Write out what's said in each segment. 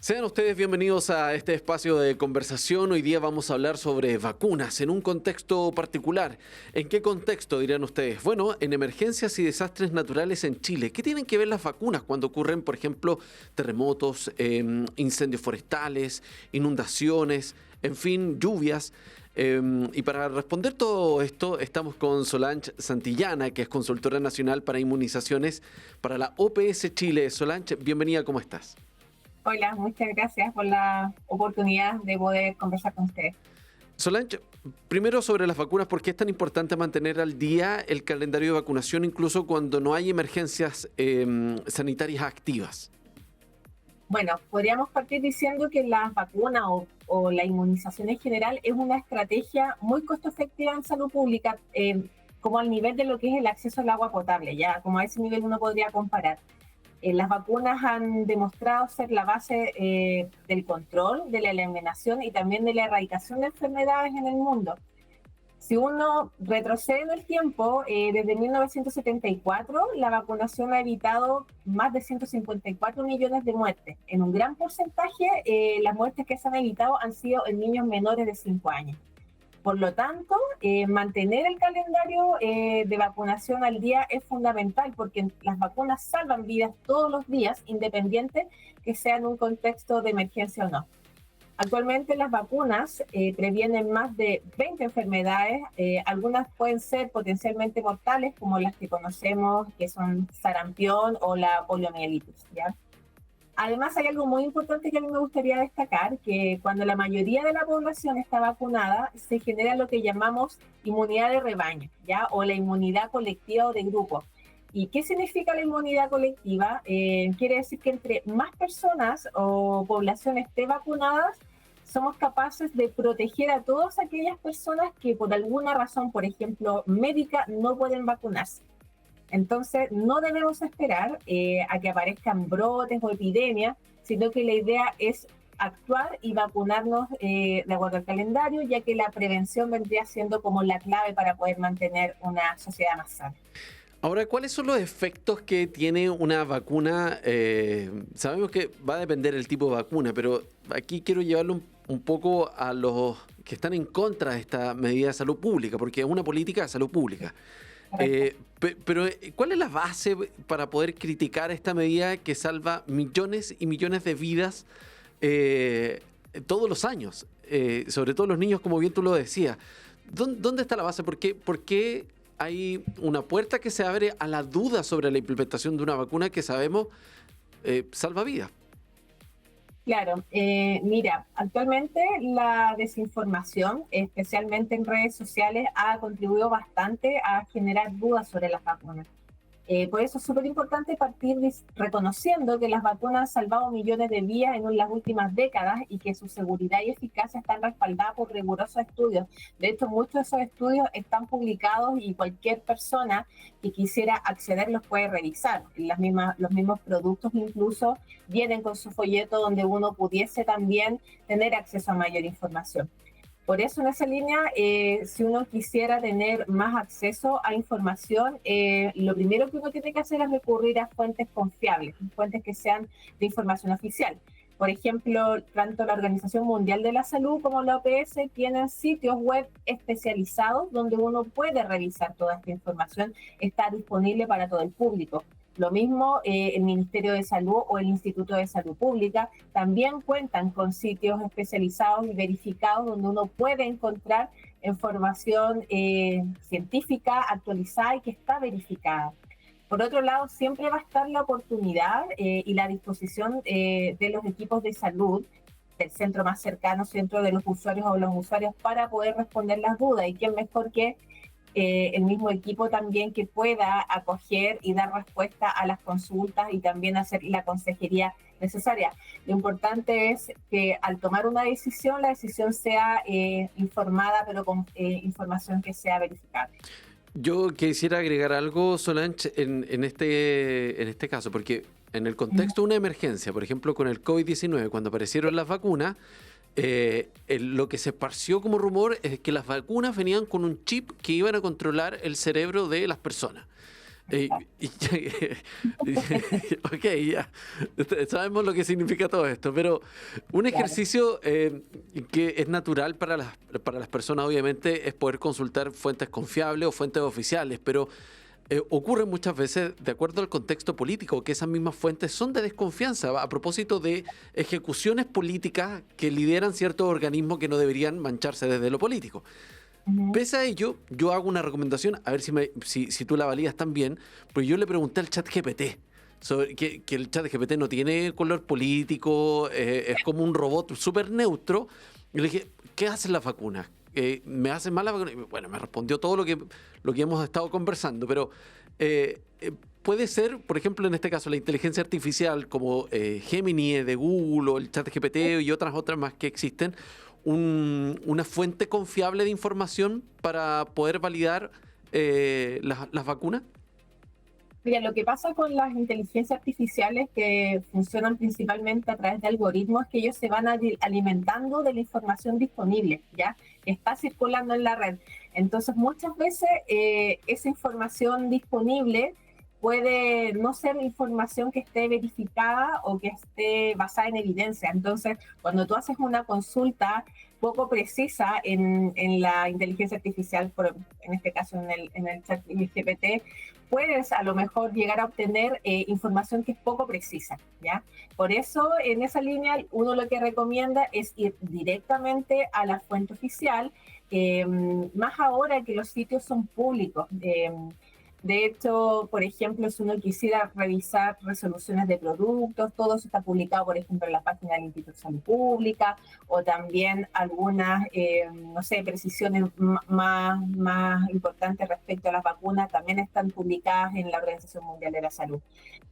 Sean ustedes bienvenidos a este espacio de conversación. Hoy día vamos a hablar sobre vacunas en un contexto particular. ¿En qué contexto dirán ustedes? Bueno, en emergencias y desastres naturales en Chile. ¿Qué tienen que ver las vacunas cuando ocurren, por ejemplo, terremotos, incendios forestales, inundaciones, en fin, lluvias? Y para responder todo esto, estamos con Solange Santillana, que es consultora nacional para inmunizaciones para la OPS Chile. Solange, bienvenida, ¿cómo estás? Hola, muchas gracias por la oportunidad de poder conversar con ustedes. Solange, primero sobre las vacunas, ¿por qué es tan importante mantener al día el calendario de vacunación incluso cuando no hay emergencias sanitarias activas? Bueno, podríamos partir diciendo que las vacunas o la inmunización en general es una estrategia muy costo efectiva en salud pública, como al nivel de lo que es el acceso al agua potable, ya como a ese nivel uno podría comparar. Las vacunas han demostrado ser la base del control, de la eliminación y también de la erradicación de enfermedades en el mundo. Si uno retrocede en el tiempo, desde 1974, la vacunación ha evitado más de 154 millones de muertes. En un gran porcentaje, las muertes que se han evitado han sido en niños menores de 5 años. Por lo tanto, mantener el calendario de vacunación al día es fundamental porque las vacunas salvan vidas todos los días, independiente que sea en un contexto de emergencia o no. Actualmente las vacunas previenen más de 20 enfermedades, algunas pueden ser potencialmente mortales como las que conocemos que son sarampión o la poliomielitis, ¿ya? Además, hay algo muy importante que a mí me gustaría destacar, que cuando la mayoría de la población está vacunada, se genera lo que llamamos inmunidad de rebaño, ¿ya? O la inmunidad colectiva o de grupo. ¿Y qué significa la inmunidad colectiva? Quiere decir que entre más personas o población esté vacunadas, somos capaces de proteger a todas aquellas personas que por alguna razón, por ejemplo, médica, no pueden vacunarse. Entonces, no debemos esperar a que aparezcan brotes o epidemias, sino que la idea es actuar y vacunarnos de acuerdo al calendario, ya que la prevención vendría siendo como la clave para poder mantener una sociedad más sana. Ahora, ¿cuáles son los efectos que tiene una vacuna? Sabemos que va a depender del tipo de vacuna, pero aquí quiero llevarlo un poco a los que están en contra de esta medida de salud pública, porque es una política de salud pública. Pero ¿cuál es la base para poder criticar esta medida que salva millones y millones de vidas todos los años? Sobre todo los niños, como bien tú lo decías. ¿Dónde está la base? ¿Por qué hay una puerta que se abre a la duda sobre la implementación de una vacuna que sabemos salva vidas? Claro, mira, actualmente la desinformación, especialmente en redes sociales, ha contribuido bastante a generar dudas sobre las vacunas. Por eso es súper importante partir reconociendo que las vacunas han salvado millones de vidas en las últimas décadas y que su seguridad y eficacia están respaldadas por rigurosos estudios. De hecho, muchos de esos estudios están publicados y cualquier persona que quisiera acceder los puede revisar. Los mismos productos incluso vienen con su folleto donde uno pudiese también tener acceso a mayor información. Por eso en esa línea, si uno quisiera tener más acceso a información, lo primero que uno tiene que hacer es recurrir a fuentes confiables, fuentes que sean de información oficial. Por ejemplo, tanto la Organización Mundial de la Salud como la OPS tienen sitios web especializados donde uno puede revisar toda esta información, está disponible para todo el público. Lo mismo el Ministerio de Salud o el Instituto de Salud Pública también cuentan con sitios especializados y verificados donde uno puede encontrar información científica actualizada y que está verificada. Por otro lado, siempre va a estar la oportunidad y la disposición de los equipos de salud del centro más cercano, centro de los usuarios o los usuarios para poder responder las dudas. Y quién mejor que el mismo equipo también que pueda acoger y dar respuesta a las consultas y también hacer la consejería necesaria. Lo importante es que al tomar una decisión, la decisión sea informada, pero con información que sea verificable. Yo quisiera agregar algo, Solange, en este caso, porque en el contexto de una emergencia, por ejemplo, con el COVID-19, cuando aparecieron las vacunas, lo que se esparció como rumor es que las vacunas venían con un chip que iban a controlar el cerebro de las personas. Eh, y- ok, ya. Sabemos lo que significa todo esto, pero un Claro. ejercicio que es natural para las personas, obviamente, es poder consultar fuentes confiables o fuentes oficiales, pero ocurre muchas veces, de acuerdo al contexto político, que esas mismas fuentes son de desconfianza a propósito de ejecuciones políticas que lideran ciertos organismos que no deberían mancharse desde lo político. Ujú. Pese a ello, yo hago una recomendación, a ver si tú la valías también, pues yo le pregunté al chat GPT sobre que el chat GPT no tiene color político, es como un robot súper neutro, y le dije, ¿qué hacen las vacunas? ¿Me hacen mal las vacunas? Y bueno, me respondió todo lo que hemos estado conversando, pero puede ser, por ejemplo, en este caso, la inteligencia artificial como Gemini de Google o el chat GPT y otras más que existen, una fuente confiable de información para poder validar las vacunas? Mira, lo que pasa con las inteligencias artificiales que funcionan principalmente a través de algoritmos es que ellos se van alimentando de la información disponible, ¿ya? Que está circulando en la red. Entonces, muchas veces esa información disponible puede no ser información que esté verificada o que esté basada en evidencia. Entonces, cuando tú haces una consulta poco precisa en la inteligencia artificial, en este caso en el chat GPT, puedes a lo mejor llegar a obtener información que es poco precisa, ¿ya? Por eso, en esa línea, uno lo que recomienda es ir directamente a la fuente oficial, más ahora que los sitios son públicos. De hecho, por ejemplo, si uno quisiera revisar resoluciones de productos, todo eso está publicado, por ejemplo, en la página del Instituto de Salud Pública, o también algunas, no sé, precisiones más importantes respecto a las vacunas también están publicadas en la Organización Mundial de la Salud.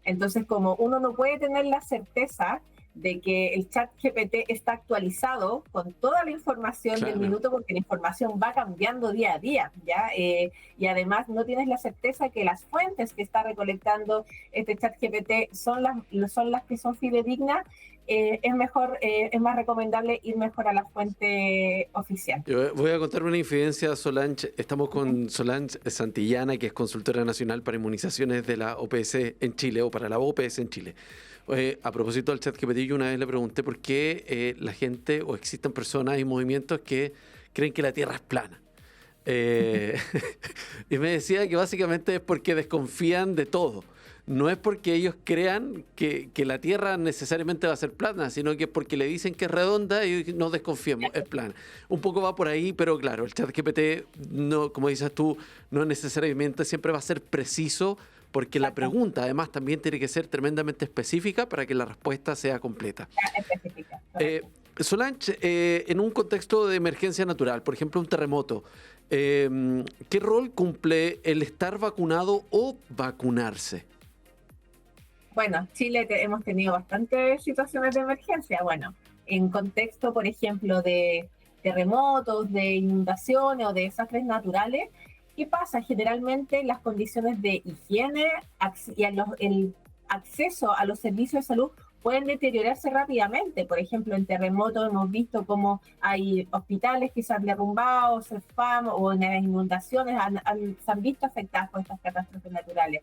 Entonces, como uno no puede tener la certeza de que el chat GPT está actualizado con toda la información del Claro. minuto, porque la información va cambiando día a día, ¿ya? Y además no tienes la certeza que las fuentes que está recolectando este chat GPT son las que son fidedignas. Es mejor, es más recomendable ir mejor a la fuente oficial. Yo voy a contar una infidencia, Solange. Estamos con Solange Santillana, que es consultora nacional para inmunizaciones de la OPS en Chile, o para la OPS en Chile. A propósito del chat GPT, yo una vez le pregunté por qué la gente, o existen personas y movimientos que creen que la Tierra es plana. Eh, y me decía que básicamente es porque desconfían de todo. No es porque ellos crean que la Tierra necesariamente va a ser plana, sino que es porque le dicen que es redonda y no desconfiemos, es plana. Un poco va por ahí, pero claro, el chat GPT, no, como dices tú, no necesariamente siempre va a ser preciso, porque la Exacto, pregunta además también tiene que ser tremendamente específica para que la respuesta sea completa. específica, Eh, correcto. Solange, en un contexto de emergencia natural, por ejemplo un terremoto, ¿qué rol cumple el estar vacunado o vacunarse? Bueno, Chile hemos tenido bastantes situaciones de emergencia. Bueno, en contexto, por ejemplo, de terremotos, de inundaciones o de desastres naturales, ¿qué pasa? Generalmente las condiciones de higiene y el acceso a los servicios de salud pueden deteriorarse rápidamente. Por ejemplo, en terremotos hemos visto cómo hay hospitales que se han derrumbado, se FAM, o en las inundaciones se han visto afectadas por estas catástrofes naturales.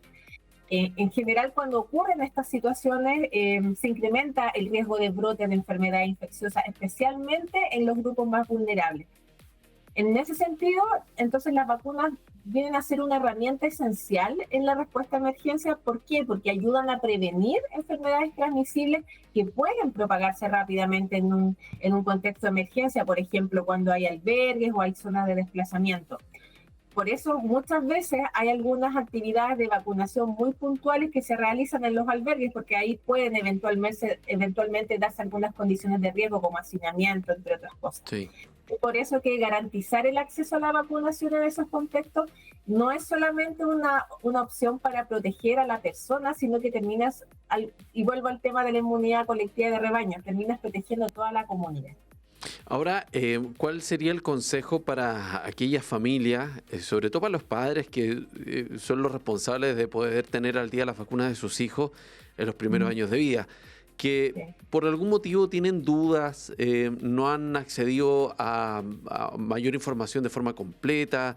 En general, cuando ocurren estas situaciones, se incrementa el riesgo de brote de enfermedades infecciosas, especialmente en los grupos más vulnerables. En ese sentido, entonces las vacunas vienen a ser una herramienta esencial en la respuesta a emergencia. ¿Por qué? Porque ayudan a prevenir enfermedades transmisibles que pueden propagarse rápidamente en un contexto de emergencia, por ejemplo, cuando hay albergues o hay zonas de desplazamiento. Por eso muchas veces hay algunas actividades de vacunación muy puntuales que se realizan en los albergues, porque ahí pueden eventualmente darse algunas condiciones de riesgo como hacinamiento, entre otras cosas. Sí. Y por eso que garantizar el acceso a la vacunación en esos contextos no es solamente una opción para proteger a la persona, sino que y vuelvo al tema de la inmunidad colectiva de rebaño, terminas protegiendo a toda la comunidad. Ahora, ¿cuál sería el consejo para aquellas familias, sobre todo para los padres que son los responsables de poder tener al día las vacunas de sus hijos en los primeros años de vida, que Sí. por algún motivo tienen dudas, no han accedido a mayor información de forma completa?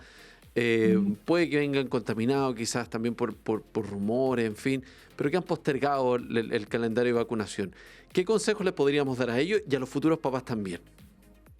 puede que vengan contaminados quizás también por rumores, en fin, pero que han postergado el calendario de vacunación. ¿Qué consejos les podríamos dar a ellos y a los futuros papás también?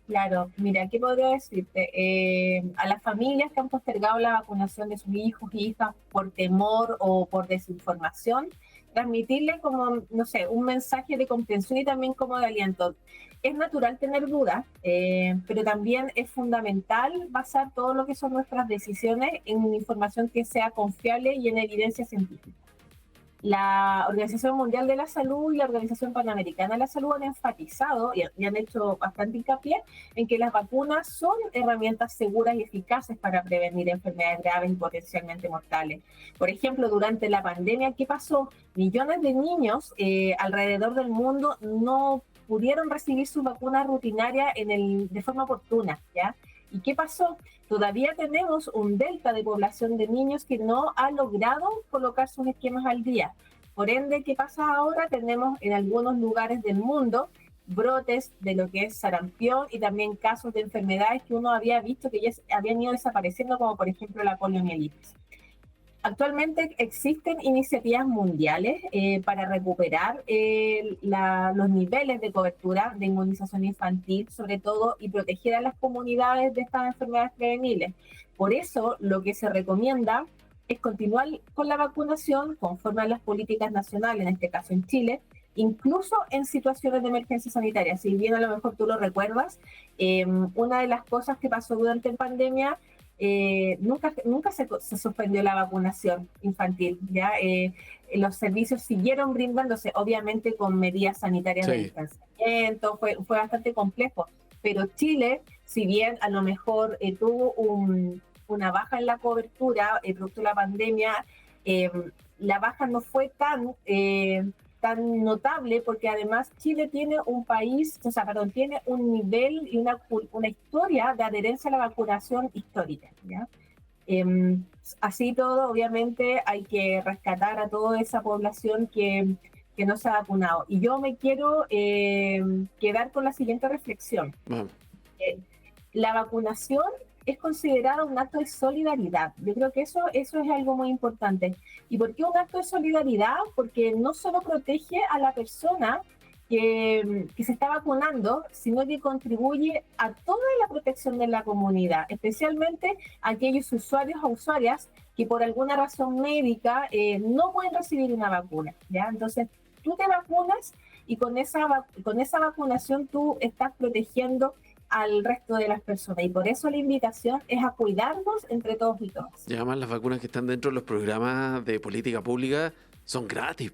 Claro, mira, ¿qué podría decirte? A las familias que han postergado la vacunación de sus hijos y hijas por temor o por desinformación, transmitirle como, no sé, un mensaje de comprensión y también como de aliento. Es natural tener dudas, pero también es fundamental basar todo lo que son nuestras decisiones en información que sea confiable y en evidencia científica. La Organización Mundial de la Salud y la Organización Panamericana de la Salud han enfatizado y han hecho bastante hincapié en que las vacunas son herramientas seguras y eficaces para prevenir enfermedades graves y potencialmente mortales. Por ejemplo, durante la pandemia, ¿qué pasó? Millones de niños alrededor del mundo no pudieron recibir su vacuna rutinaria de forma oportuna, ¿ya? ¿Y qué pasó? Todavía tenemos un delta de población de niños que no ha logrado colocar sus esquemas al día. Por ende, ¿qué pasa ahora? Tenemos en algunos lugares del mundo brotes de lo que es sarampión y también casos de enfermedades que uno había visto que ya habían ido desapareciendo, como por ejemplo la poliomielitis. Actualmente existen iniciativas mundiales para recuperar los niveles de cobertura de inmunización infantil, sobre todo, y proteger a las comunidades de estas enfermedades prevenibles. Por eso, lo que se recomienda es continuar con la vacunación conforme a las políticas nacionales, en este caso en Chile, incluso en situaciones de emergencia sanitaria. Si bien a lo mejor tú lo recuerdas, una de las cosas que pasó durante la pandemia, nunca se suspendió la vacunación infantil, ¿ya? Los servicios siguieron brindándose, obviamente con medidas sanitarias de distanciamiento, fue bastante complejo, pero Chile, si bien a lo mejor tuvo una baja en la cobertura producto de la pandemia, la baja no fue tan notable, porque además Chile tiene tiene un nivel y una historia de adherencia a la vacunación histórica, ¿ya? Así todo, obviamente hay que rescatar a toda esa población que no se ha vacunado. Y yo me quiero quedar con la siguiente reflexión. La vacunación es considerado un acto de solidaridad. Yo creo que eso es algo muy importante. ¿Y por qué un acto de solidaridad? Porque no solo protege a la persona que se está vacunando, sino que contribuye a toda la protección de la comunidad, especialmente a aquellos usuarios o usuarias que por alguna razón médica no pueden recibir una vacuna, ¿ya? Entonces, tú te vacunas y con esa vacunación tú estás protegiendo al resto de las personas, y por eso la invitación es a cuidarnos entre todos y todas. Y además las vacunas que están dentro de los programas de política pública son gratis.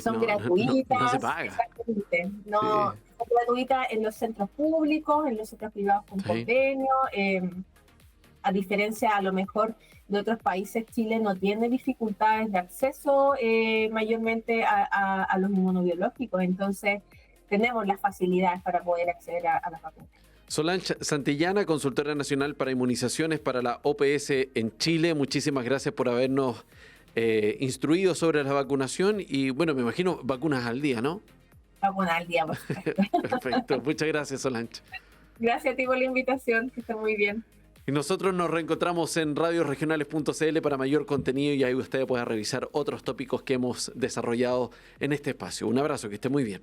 Son gratuitas. No se paga. Exactamente. Son gratuitas en los centros públicos, en los centros privados con convenio. A diferencia a lo mejor de otros países, Chile no tiene dificultades de acceso mayormente a los inmunobiológicos. Entonces tenemos las facilidades para poder acceder a las vacunas. Solange Santillana, consultora nacional para inmunizaciones para la OPS en Chile, muchísimas gracias por habernos instruido sobre la vacunación y, bueno, me imagino vacunas al día, ¿no? Vacunas al día, por supuesto. Perfecto, muchas gracias, Solange. Gracias a ti por la invitación, que esté muy bien. Y nosotros nos reencontramos en radiosregionales.cl para mayor contenido y ahí usted pueda revisar otros tópicos que hemos desarrollado en este espacio. Un abrazo, que esté muy bien.